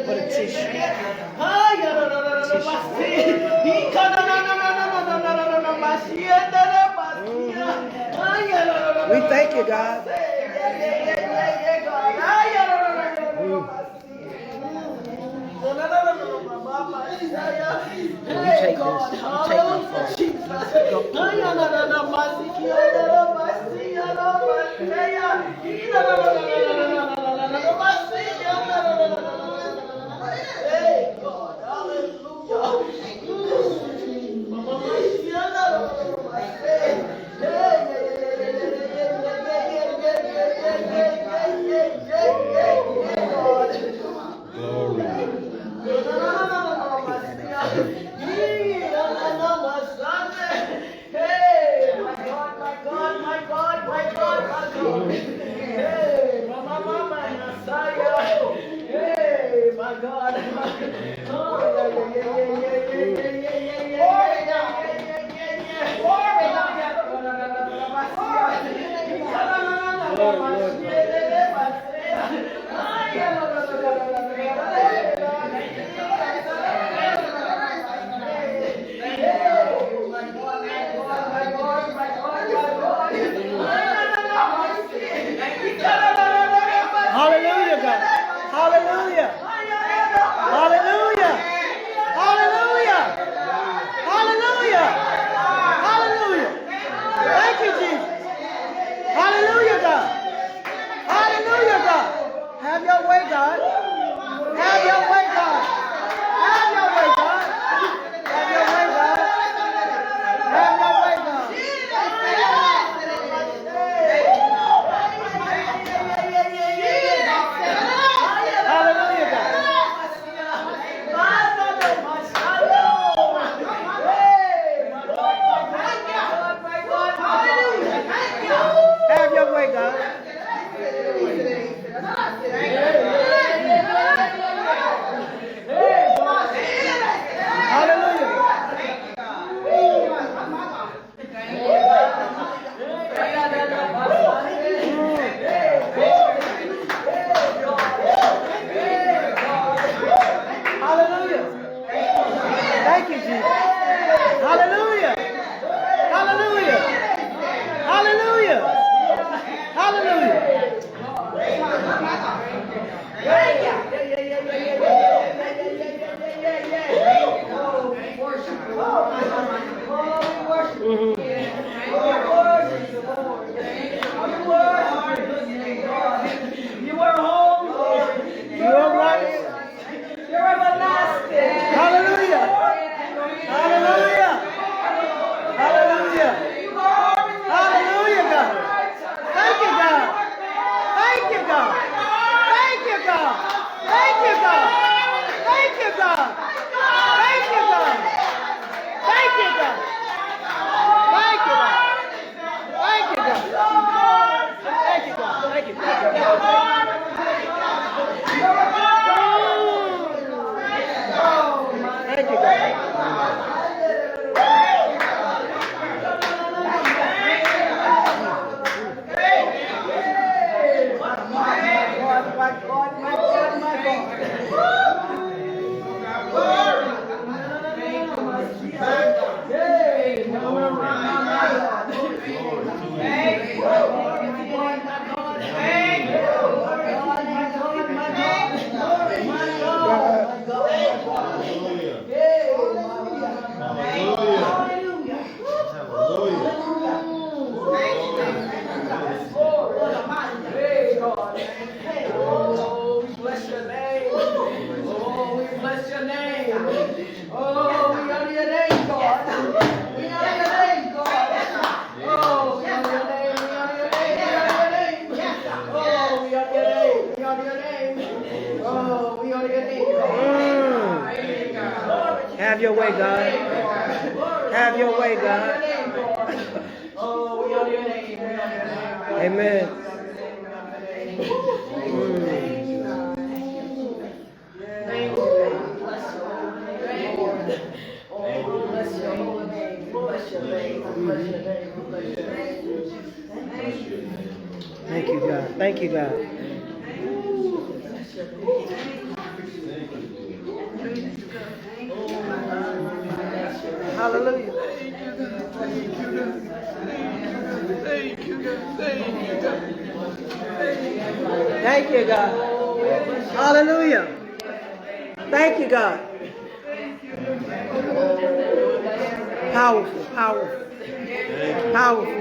Put a tissue. We thank you, God. You take this. You take my phone. Hey, God. Hallelujah, God. Hallelujah. Hallelujah. Hallelujah. Hallelujah. Hallelujah. Thank you, Jesus. Hallelujah, God. Hallelujah, God. Have your way, God. Have your way, God. Have your way, God. Have your way, God. Have your way, God. Hallelujah, God. Have your way, God. Hallelujah. Hallelujah. Thank you, Jesus. Hallelujah. Hallelujah. Hallelujah. Hallelujah. You are holy. You are right. You're everlasting. Hallelujah. Hallelujah. Hallelujah. Hallelujah, God. Thank you, God. Thank you, God. Thank you, God. Thank you, God. Thank you, God. Thank you, God. Thank you, God. Thank you, God. Thank you, God. Thank you, God. Thank you, God. Thank you, God. My God, my God, my God. Oh, we bless your name. Oh, we bless your name. Oh, we honor your name, God. We honor your name, God. Oh, we honor your name. We honor your name. We honor your name. Oh, we honor your name. We honor your name. Oh, we honor your name, God. Have your way, God. Have your way, God. Oh, we honor your name. We honor your name. Amen. Thank you, God. Thank you, God. Thank you, God. Hallelujah. Thank you, God. Powerful, powerful, powerful.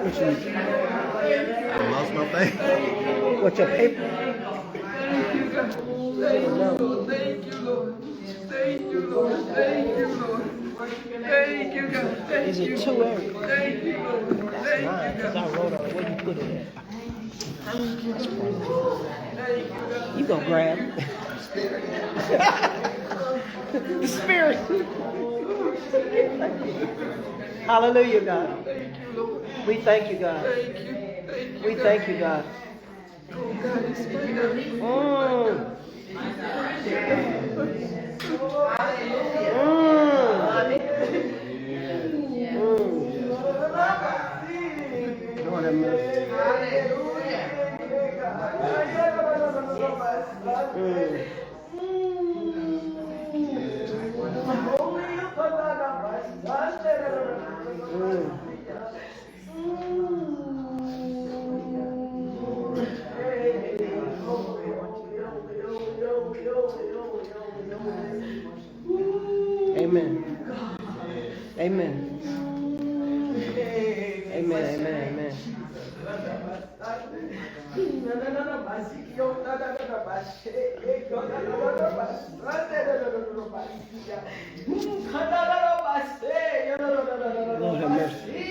What you need? I lost my thing. What's your paper? Thank you, Lord. Thank you, Lord. Thank you, Lord. Thank you, Lord. Thank you, God. Thank Is you. it 2 areas? Thank you, Lord. That's mine, because I wrote on where you put it at. You gonna grab it. The Spirit. Hallelujah, God. Thank you, Lord. We thank you, God. Thank you. Thank you. We thank you, God. Oh, God, in spite of it. Mm. Lord have mercy. Amen. Amen. Amen. Amen. Amen. Lord have mercy.